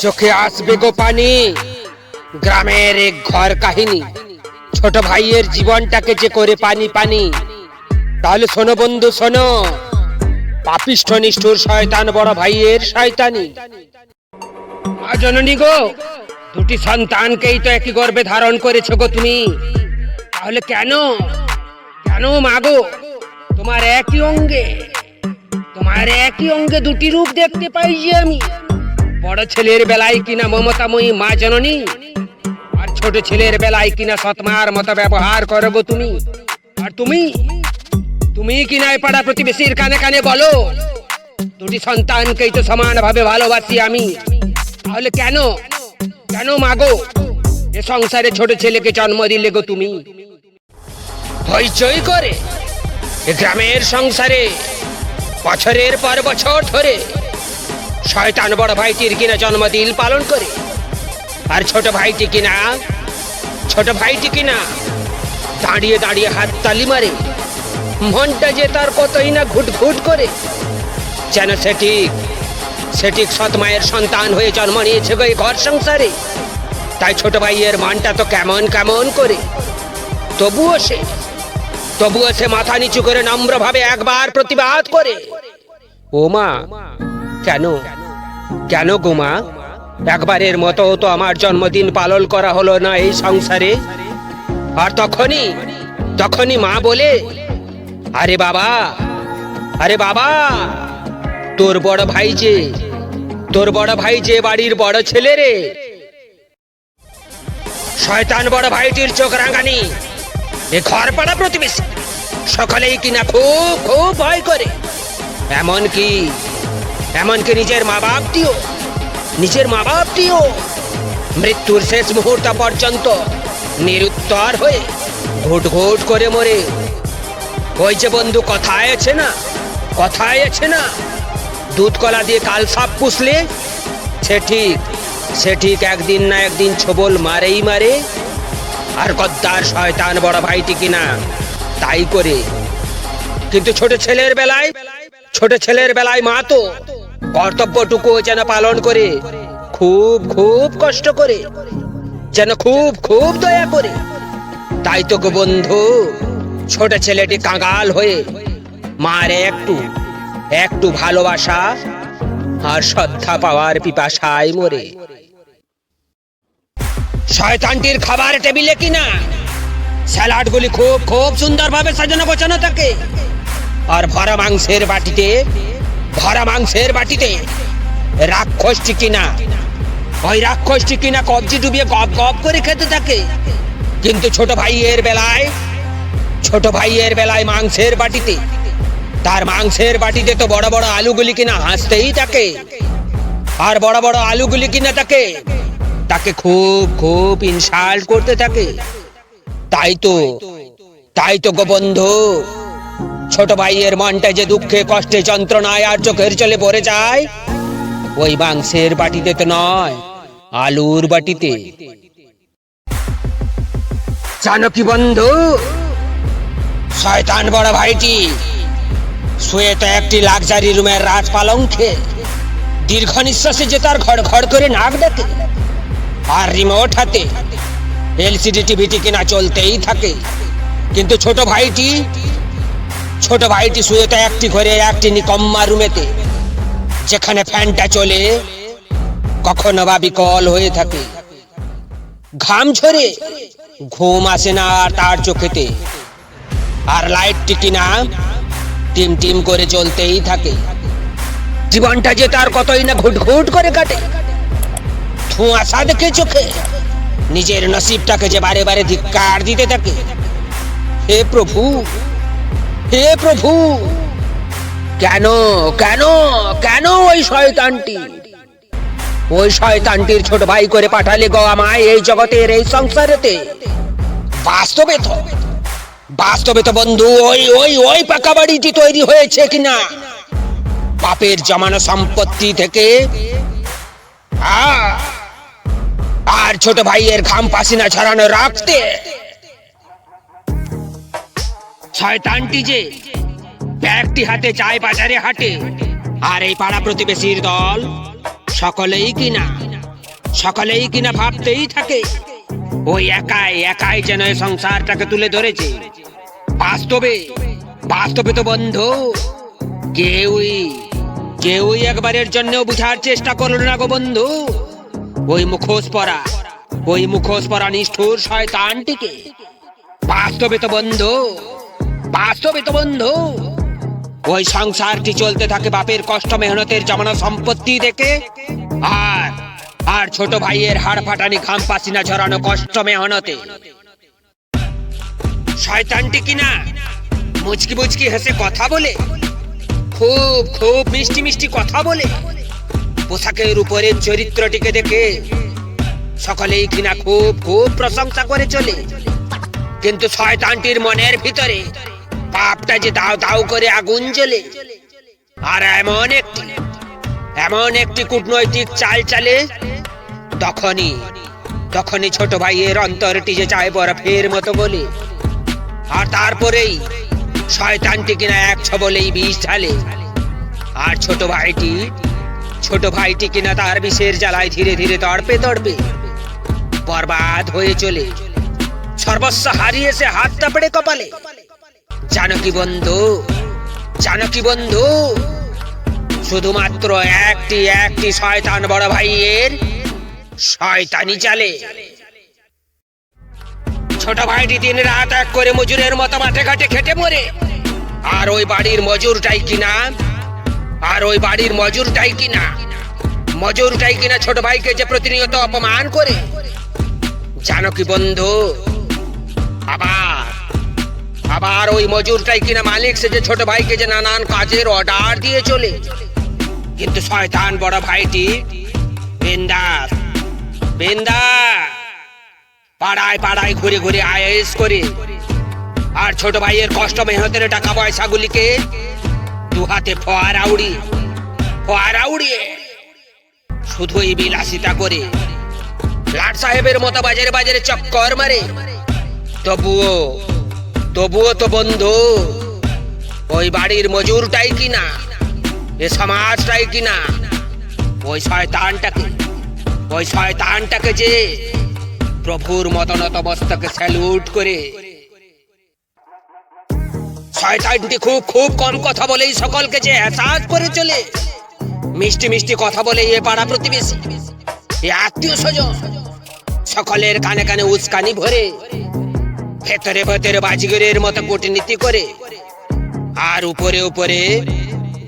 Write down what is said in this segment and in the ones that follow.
চোখে আসবে গো পানি। গ্রামের এক ঘর কাহিনী, ছোট ভাইয়ের জীবনটাকে যে করে পানি পানি। তাহলে শোনো বন্ধু শোনো, পাপিষ্ঠ নিষ্ঠুর শয়তান বড় ভাইয়ের শয়তানি। মা জননী গো, দুটি সন্তানকেই তো একই গর্ভে ধারণ করেছো গো তুমি, তাহলে কেন কেন মা গো তোমার একই অঙ্গে দুটি রূপ দেখতে পাই যে আমি। বড় ছেলের বেলায় কিনা মমতাময়ী মা জননী, আর ছোট ছেলের বেলায় কিনা সৎমার মতো ব্যবহার করো গো তুমি। আর তুমি কিনা এ পাড়া প্রতিবেশীর কানে কানে বলো দুটি সন্তানকেই তো সমানভাবে ভালোবাসি আমি। তাহলে কেন মা গো এ সংসারে ছোট ছেলেকে জন্ম দিলে গো তুমি? হইচই করে এ গ্রামের সংসারে বছরের পর বছর ধরে শয়তান বড় ভাইটির কিনা জন্মদিন পালন করে, আর ছোট ভাইটি কিনা দাঁড়িয়ে দাঁড়িয়ে হাত তালি মারে, মনটা যে তার কতই না ঘুটঘুট করে, যেন সে ঠিক সৎ মায়ের সন্তান হয়ে জন্ম নিয়েছে গো এই ঘর সংসারে। তাই ছোট ভাইয়ের মনটা তো কেমন কেমন করে। তবুও সে মাথা নিচু করে নম্রভাবে একবার প্রতিবাদ করে, ও মা কেন গো মা, একবারের মতো তো আমার জন্মদিন পালন করা হলো না এই সংসারে? আর তখনই মা বলে, আরে বাবা তোর বড় ভাই যে বাড়ির বড় ছেলে রে। শয়তান বড় ভাইটির চোখ রাঙানি এ ঘর পাড়া প্রতিবেশী সকলেই কিনা খুব খুব ভয় করে। এমনকি নিজের মা বাপটিও মৃত্যুর শেষ মুহূর্ত পর্যন্ত নিরুত্তর হয়ে ঘুট ঘুট করে মরে। ওই যে বন্ধু কথায় আছে না, দুধ কলা দিয়ে কাল সাপ পুষলে সে ঠিক একদিন না একদিন ছোবল মারে। আর গদ্দার শয়তান বড় ভাইটি কিনা তাই করে। কিন্তু ছোট ছেলের বেলায় মা তো কর্তব্যটুকু যেন পালন করে খুব খুব কষ্ট করে, যেন খুব খুব দয়া করে। তাই তো গো বন্ধু, ছোট ছেলেটি কাঙাল হয়ে মার একটু ভালোবাসা আর শ্রদ্ধা পাওয়ার পিপাসায় মরে। শয়তানটির খাবার টেবিলে কিনা স্যালাডগুলি খুব খুব সুন্দরভাবে সাজানো গোছানো থাকে, আর ভরা মাংসের বাটিতে রাক্ষসটি কিনা কবজি ডুবিয়ে গপ গপ করে খেতে থাকে। কিন্তু ছোট ভাইয়ের বেলায় মাংসের বাটিতে তো বড় বড় আলুগুলি কিনা হাসতেই থাকে, আর বড় বড় আলুগুলি কিনা তাকে খুব খুব ইনসাল্ট করতে থাকে। তাই তো গো বন্ধু, ছোট ভাইয়ের মনটা যে দুঃখে কষ্টে যন্ত্রণায় আর চোখের জলে ভরে যায় ওই মাংসের বাটিতে তো নয়, আলুর বাটিতে। জানো কি বন্ধু, শয়তান বড় ভাইটি শুয়ে তো একটি লাক্সারি রুমের রাজ পালঙ্কে দীর্ঘ নিঃশ্বাসে যে তার ঘড় ঘড় করে নাক ডাকে, আর রিমোট হাতে এলসিডি টিভিটি কিনা চলতেই থাকে। কিন্তু ছোট ভাইটি শুয়ে তো একটি ঘরে একটি নিকম্মা রুমেতে, যেখানে ফ্যানটা চলে কখনো বা বিকল হয়ে থাকে। ঘাম ঝরে ঘুম আসে না আর তার চোখেতে, আর লাইটটি কিনা টিম টিম করে জ্বলতেই থাকে। জীবনটা যে তার কতই না ঘুট ঘুট করে কাটে। ধোঁয়াশা দেখে চোখে নিজের নসিবটাকে যে বারে বারে ধিক্কার দিতে থাকে। হে প্রভু, কেন ওই শয়তানটির ছোট ভাই করে পাঠালে গো আমায় এই জগতের এই সংসারেতে? বাস্তবে তো বন্ধু ওই পাকা বাড়িটি তৈরি হয়েছে কিনা বাপের জমানো সম্পত্তি থেকে, আর ছোট ভাইয়ের ঘাম পাসিনা ছড়ানো রাখতে। শয়তানটি যে ব্যাগটি হাতে যায় বাজারে হাটে, আর এই পাড়া প্রতিবেশীর দল সকলেই কিনা সকলেই কিনা ভাবতেই থাকে ওই একাই একাই যেন এই সংসারটাকে তুলে ধরেছে। বাস্তবে বাস্তবে তো বন্ধু কেউই কেউই একবারের জন্য বুঝার চেষ্টা করলো না গো বন্ধু ওই মুখোশ পরা নিষ্ঠুর শয়তানটিকে। বাস্তবে তো বন্ধু ওই সংসারটি চলতে থাকে বাপের কষ্ট মেহনতের জমানো সম্পত্তি দেখে, আর আর ছোট ভাইয়ের হাড় ফাটানি ঘাম পাসিনা ঝরানো কষ্ট মেহনতে। শয়তানটি কিনা মুচকি মুচকি হেসে কথা বলে, খুব খুব মিষ্টি মিষ্টি কথা বলে। পোশাকের উপরের চরিত্রটিকে দেখে সকলেই কিনা খুব খুব প্রশংসা করে চলে, কিন্তু শয়তানটির মনের ভিতরে পাপটা যে দাও দাও করে আগুন জ্বলে। আর এমন একটি কূটনৈতিক চাল চালে, তখনই ছোট ভাইয়ের অন্তরটি যে চায় বরফের মতো বলে। আর তারপরেই শয়তানটি কিনা এক ছবলেই বিষ ঢালে, আর ছোট ভাইটি কিনা তার বিষের জ্বালায় ধীরে ধীরে তড়পে বরবাদ হয়ে চলে, সর্বস্ব হারিয়ে সে হাত চাপড়ে কপালে। জানো কি বন্ধু শুধুমাত্র একটি শয়তান বড় ভাইয়ের শয়তানি চালে। ছোট ভাইটি দিন রাত এক করে মজুরের মতো মাঠে ঘাটে খেটে মরে, আর ওই বাড়ির মজুরটাই কিনা ছোট ভাইকে যে প্রতিনিয়ত অপমান করে। জানো কি বন্ধু আবার ওই মজুরটাই কিনা মালিক সে যে ছোট ভাইকে যে নানান কাজের অর্ডার দিয়ে চলে। কিন্তু শয়তান বড় ভাইটি বিন্দাস পাড়ায় ঘুরে আয়েশ করে, আর ছোট ভাইয়ের কষ্ট মেহনতের টাকা পয়সাগুলিকে দু হাতে ফোয়ারা উড়িয়ে শুধুই বিলাসিতা করে লাট সাহেবের মতো বাজারে চক্কর মারে। তবুও তো বন্ধু ওই বাড়ির মজুরটাই কিনা, এ সমাজটাই কিনা ওই শয়তানটাকে যে প্রভুর মতো নতমস্তকে স্যালুট করে। শয়তানটি খুব খুব কম কথা বলেই সকলকে যে এহসাস করে চলে, মিষ্টি মিষ্টি কথা বলে এ পাড়া প্রতিবেশী, এ আত্মীয় স্বজন সকলের কানে কানে উস্কানি ভরে, ভেতরে বাজিগরের মতো কূটনীতি করে, আর উপরে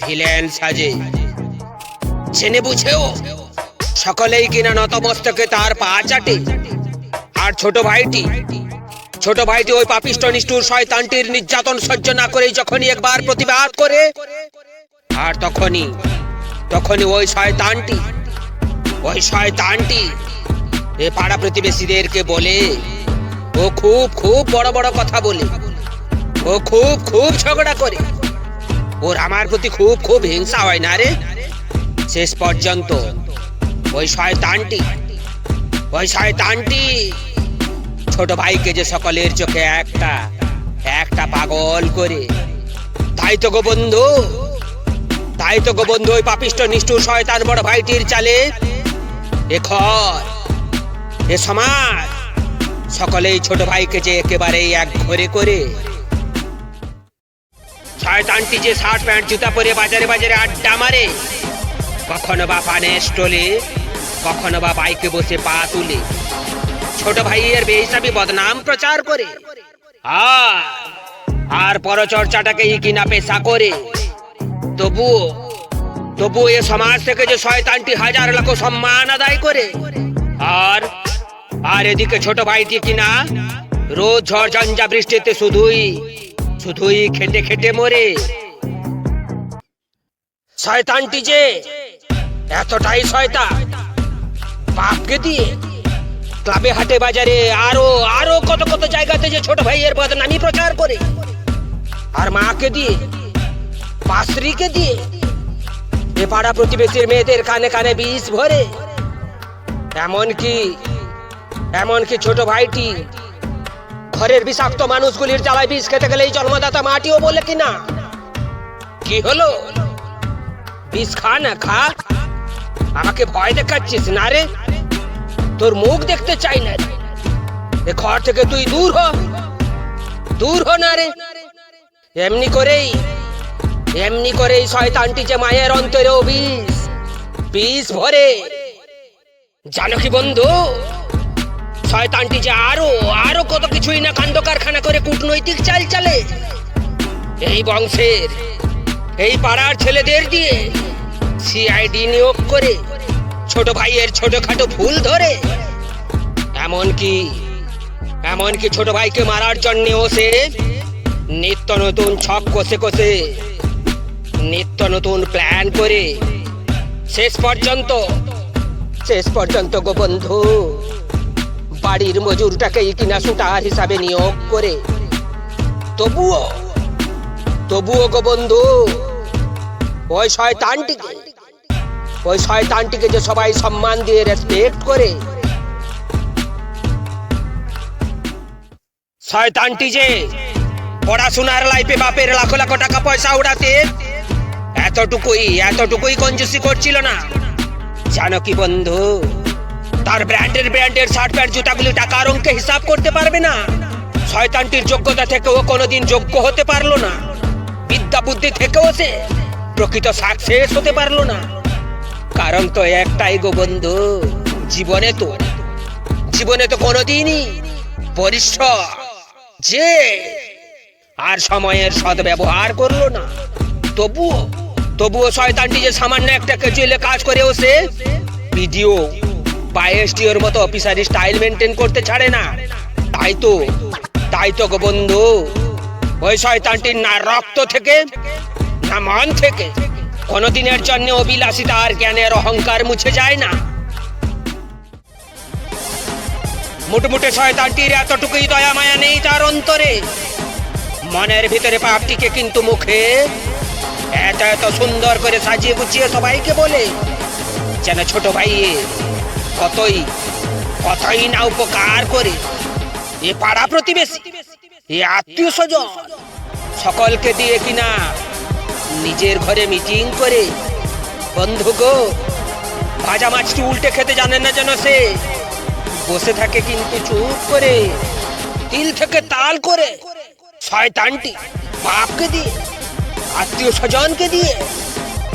ভিলেন সাজে। জেনে বুঝেও সকলেই কিনা নতমস্তকে তার পা চাটে। আর ছোট ভাইটি ওই পাপিষ্ট নিষ্ঠুর শয়তানটির নির্যাতন সহ্য না করেই যখনই একবার প্রতিবাদ করে, আর তখনই ওই শয়তানটি এ পাড়া প্রতিবেশীদেরকে বলে, ও খুব খুব বড় বড় কথা বলে, ও খুব খুব ঝগড়া করে, ওর আমার প্রতি খুব খুব হিংসা হয় না রে। শেষ পর্যন্ত ওই শয়তানটি ছোট ভাইকে যে সকলের চোখে একটা পাগল করে। তাই তো গো বন্ধু ওই পাপিষ্ট নিষ্ঠুর শয়তান বড় ভাইটির চালে এ সমাজ সকলেই ছোট ভাইকে যে একেবারেই এক ঘরে করে। শয়তানটি যে শার্ট প্যান্ট জুতা পরে বাজারে আড্ডা মারে, কখনো বা পানের স্টলে, কখনো বা বাইকে বসে পা তুলে ছোট ভাইয়ের বেহিসাবি বদনাম প্রচার করে, আর পরচর্চাটাকেই কিনা পেশা করে। তবু এ সমাজ থেকে যে শয়তানটি হাজার লাখ সম্মান আদায় করে, আর এদিকে ছোট ভাইটি কিনা রোজ ঝড় ঝঞ্ঝা বৃষ্টিতে শুধুই খেটে মরে। শয়তানটি যে এতটাই শয়তান, বাপকে দিয়ে ক্লাবে হাটে বাজারে আরো কত জায়গাতে যে ছোট ভাইয়ের বদনামি প্রচার করে, আর মাকে দিয়ে পাত্রীকে দিয়ে এ পাড়া প্রতিবেশীর মেয়েদের কানে কানে বিষ ভরে। এমনকি ছোট ভাইটি ঘরের বিষাক্ত মানুষগুলির জ্বালায় বিষ খেতে গেলেই জন্মদাতা মাটিও বলে কিনা, কি হলো বিষ খা না খা, আমাকে ভয় দেখাচ্ছিস না রে, তোর মুখ দেখতে চাই না। এ ঘর থেকে তুই দূর হ, দূর হ না রে। এমনি করেই শয়তানটি যে মায়ের অন্তরেও বিষ ভরে। জানো কি বন্ধু, শয়তানটি যে আরো কত কিছুই না কাণ্ড কারখানা করে কূটনৈতিক চাল চালে। এই বংশের, এই পাড়ার ছেলেদের দিয়ে সিআইডি নিয়োগ করে ছোট ভাইয়ের ছোটখাটো ভুল ধরে, এমনকি ছোট ভাইকে মারার জন্যেও সে নিত্য নতুন ছক কষে নিত্য নতুন প্ল্যান করে শেষ পর্যন্ত গো বন্ধু বাড়ির মজুরটাকেই কিনা শুটার হিসাবে নিয়োগ করে। তবুও গো বন্ধু ওই শয়তানটিকে যে সবাই সম্মান দিয়ে রেসপেক্ট করে, শয়তানটি যে পড়াশোনার লাইফে বাপের লাখ লাখ টাকা পয়সা উড়াতে এতটুকুই কঞ্জুসি করছিল না। জানো কি বন্ধু, তার ব্র্যান্ডের শার্ট প্যান্ট জুতাগুলি টাকার অঙ্কে হিসাব করতে পারবে না। শয়তানটির যোগ্যতা থেকেও কোনোদিন যোগ্য হতে পারলো না। বিদ্যা বুদ্ধি থেকেও সে প্রকৃত সাকসেস হতে পারলো না। কারণ তো একটাই গো বন্ধু, জীবনে তো কোনোদিনই পরিশ্রম যে আর সময়ের সদ্ব্যবহার করলো না। তবুও শয়তানটি যে সামান্য একটা ক্যাজুয়ালে কাজ করেও সে ভিডিও বা এসডিওর মতো অফিসারি স্টাইল মেনটেন করতে ছাড়ে না। তাই তো গো বন্ধু, ওই শয়তানটির না রক্ত থেকে না মন থেকে কোনোদিনের জন্য অবিলাসিতা আর জ্ঞানের অহংকার মুছে যায় না। মুটমুটে শয়তানটির এতটুকুই দয়া মায়া নেই তার অন্তরে। মনের ভিতরে পাপটিকে কিন্তু মুখে এত সুন্দর করে সাজিয়ে গুছিয়ে সবাইকে বলে যেন ছোট ভাই কতই না উপকার করে। এ পাড়া প্রতিবেশী, এ আত্মীয় স্বজন সকলকে দিয়ে কিনা নিজের ঘরে মিটিং করে, বন্ধু গো ভাজা মাছটি উল্টে খেতে জানে না যেন সে বসে থাকে কিন্তু চুপ করে, তিল থেকে তাল করে। শয়তানটি বাপকে দিয়ে, আত্মীয় স্বজনকে দিয়ে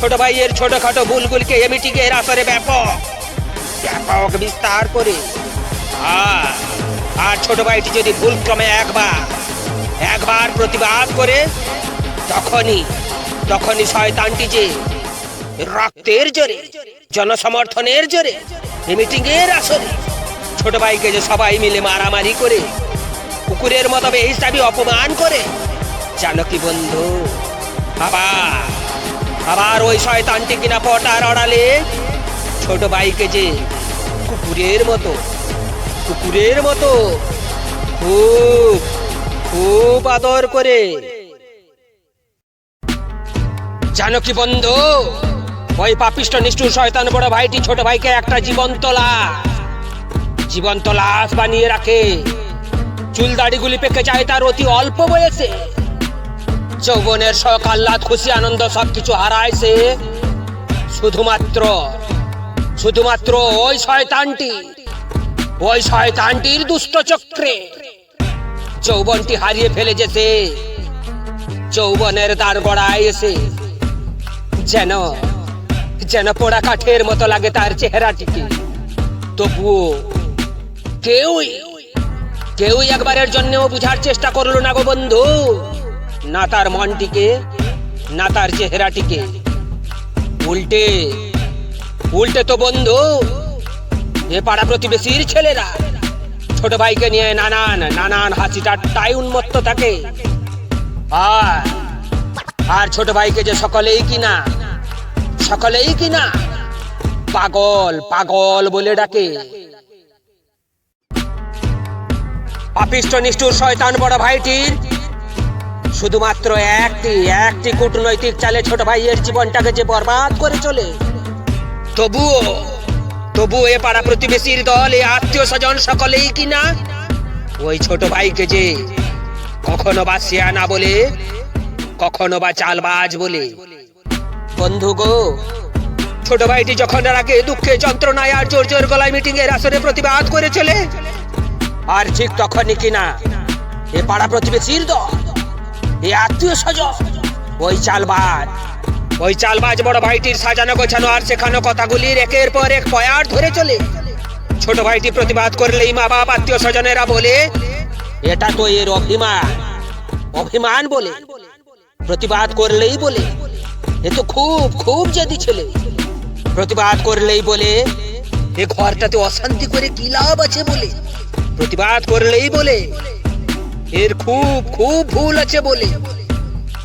ছোট ভাইয়ের ছোটখাটো ভুলগুলিকে এ মিটিংয়ের আসরে ব্যাপক বিস্তার করে। আর ছোট ভাইটি যদি ভুলক্রমে একবার প্রতিবাদ করে, তখনই শয়তানটি যে রক্তের জোরে, জনসমর্থনের জোরে এই মিটিংয়ের আসরে ছোট ভাইকে যে সবাই মিলে মারামারি করে কুকুরের মতো বেহিসাবি অপমান করে। জানো কি বন্ধু, আবার ওই শয়তানটি কিনা পটার আড়ালে ছোট ভাইকে যে কুকুরের মতো খুব আদর করে। জানো কি বন্ধু, ওই পাপিষ্ট নিষ্ঠুর শয়তান বড় ভাইটি ছোট ভাইকে একটা জীবন্ত লাশ বানিয়ে রাখে। চুল দাড়িগুলি পেকে যায় তার অতি অল্প বয়সে। যৌবনের শখ আহ্লাদ খুশি আনন্দ সবকিছু হারায় সে শুধুমাত্র ওই শয়তানটির দুষ্ট চক্রে। যৌবনটি হারিয়ে ফেলে যেতে যৌবনের দ্বার গড়ায় এসে যেন পোড়া কাঠের মতো লাগে তার চেহারাটিকে। তবুও কেউই একবারের জন্যও বুঝার চেষ্টা করলো না গো বন্ধু, না তার মনটিকে না তার চেহারাটিকে। উল্টে তো বন্ধু এ পাড়া প্রতিবেশীর ছেলেরা ছোট ভাইকে নিয়ে নানান হাসি ঠাট্টায় উন্মত্ত থাকে। আর ছোট ভাইকে যে সকলেই কিনা পাগল বলে ডাকে। পাপিষ্ট নিষ্ঠুর শয়তান বড় ভাইটির শুধুমাত্র একটি কূটনৈতিক চালে ছোট ভাইয়ের জীবনটাকে যে বরবাদ করে চলে। তবুও এ পাড়া প্রতিবেশীর দল, এ আত্মীয় স্বজন সকলেই কিনা ওই ছোট ভাইকে যে কখনো বা শিয়ানা বলে, কখনো বা চালবাজ বলে। বন্ধু গো, ছোট ভাইটি যখন রাগে দুঃখে যন্ত্রণায় আর জোর জোর গলায় মিটিং এর আসরে প্রতিবাদ করে চলে, আর ঠিক তখনই কিনা এ পাড়া প্রতিবেশীর দল, এ আত্মীয় স্বজন, ওই চালবাজ বড় ভাইটির সাজানো গোছানো আর শেখানো কথাগুলির একের পর এক পয়ার ধরে চলে। ছোট ভাইটি প্রতিবাদ করলেই মা বাপ আত্মীয় স্বজনেরা বলে, এটা তো এর অভিমান বলে। প্রতিবাদ করলেই বলে, এ তো খুব খুব জেদি ছেলে। প্রতিবাদ করলেই বলে, এ ঘরটাতে অশান্তি করে কি লাভ আছে বলে। প্রতিবাদ করলেই বলে, এর খুব খুব ভুল আছে বলে।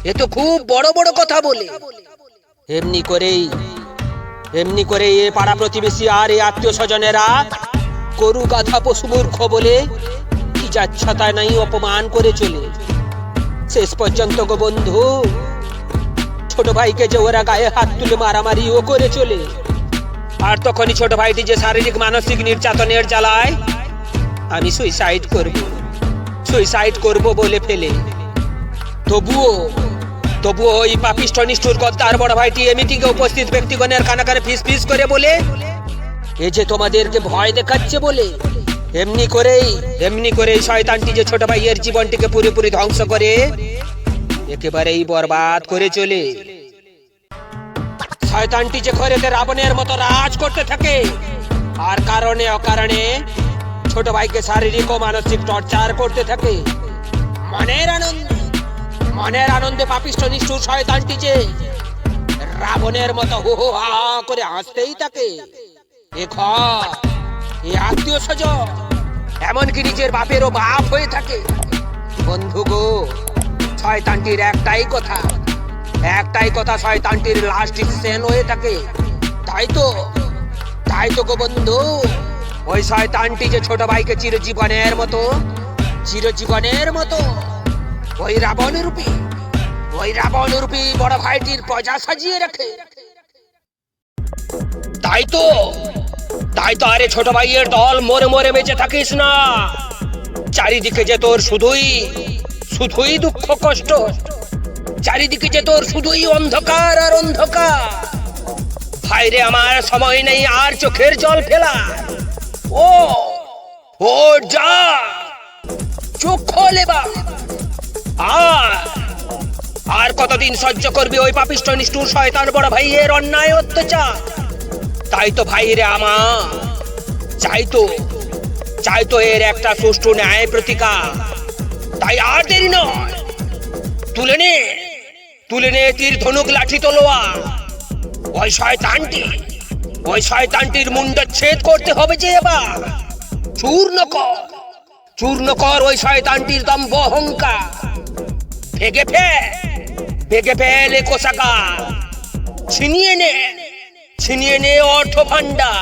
এ তো খুব বড় বড় কথা বলে। এমনি করেই এ পাড়া প্রতিবেশী আর এই আত্মীয় স্বজনেরা গরু গাধা পশু মূর্খ বলে কি যাচ্ছাতা নাই অপমান করে চলে। শেষ পর্যন্ত গো বন্ধু, ছোট ভাইকে যে ওরা গায়ে হাত তুলে মারামারিও করে চলে। আর তখনই ছোট ভাইটি যে শারীরিক মানসিক নির্যাতনের জ্বালায় আমি সুইসাইড করব বলে ফেলে, তবুও ওই পাপিষ্ঠ নিষ্ঠুর গদ্দার বড় ভাইটি এ মিটিংয়ে উপস্থিত ব্যক্তিগণের কানাকানে ফিস করে বলে, এ যে তোমাদেরকে ভয় দেখাচ্ছে বলে। এমনি করেই শয়তানটি যে ছোট ভাইয়ের জীবনটিকে পুরোপুরি ধ্বংস করে একেবারেই বরবাদ করে চলে। শয়তানটি যে ঘরেতে রাবণের মতো রাজ করতে থাকে, আর কারণে অকারণে ছোট ভাইকে শারীরিক ও মানসিক টর্চার করতে থাকে। মনের আনন্দে পাপিষ্ঠ নিষ্ঠুর শয়তানটি যে রাবণের মতো হো হো হা করে হাসতেই থাকে। এ ঘর, এ আত্মীয় স্বজন, এমনকি নিজের বাপেরও বাপ হয়ে থাকে। বন্ধু গো, শয়তানটির একটাই কথা শয়তানটির লাস্ট ডিসিশন হয়ে থাকে। তাই তো গো বন্ধু, ওই শয়তানটি যে ছোট ভাইকে চিরজীবনের মতো ওই রাবণ রূপী বড় ভাইটির প্রজা সাজিয়ে রাখে। তাই তো আরে ছোট ভাইয়ের দল মরে বেঁচে থাকিস না। চারিদিকে যে তোর শুধুই দুঃখ কষ্ট, চারিদিকে যে তোর শুধুই অন্ধকার আর অন্ধকার। ভাইরে আমার সময় নেই আর চোখের জল ফেলা। ও যা, চোখ খোলে বা। আর কতদিন সহ্য করবি ওই পাপিষ্ঠ নিষ্ঠুর শয়তান বড় ভাইয়ের অন্যায় অত্যাচার? তাই তো ভাইরে আমার চাই তো এর একটা সুষ্ঠু ন্যায় প্রতিকার। তাই আর দেরি নয়, তুলে নে তীর ধনুক লাঠি তলোয়ার। ওই শয়তানটির মুন্ডচ্ছেদ করতে হবে যে এবার। চূর্ণ কর ওই শয়তানটির দম্ভ অহংকার। ভেগে ফেল এ কোষাগার। ছিনিয়ে নে অর্থ ভান্ডার।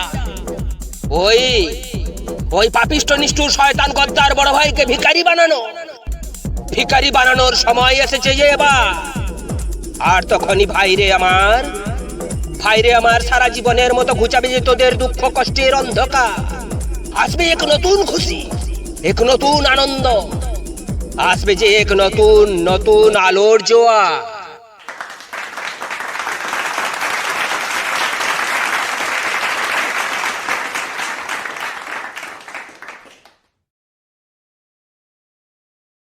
ওই পাপিষ্ঠ নিষ্ঠুর শয়তান গদ্দার বড় ভাইকে ভিখারি বানানোর সময় এসেছে যে এবার। আর তখনই ভাইরে আমার সারা জীবনের মতো ঘুচাবে যে তোদের দুঃখ কষ্টের অন্ধকার। আসবে এক নতুন খুশি, এক নতুন আনন্দ, আসবে যে এক নতুন আলোর জোয়ার।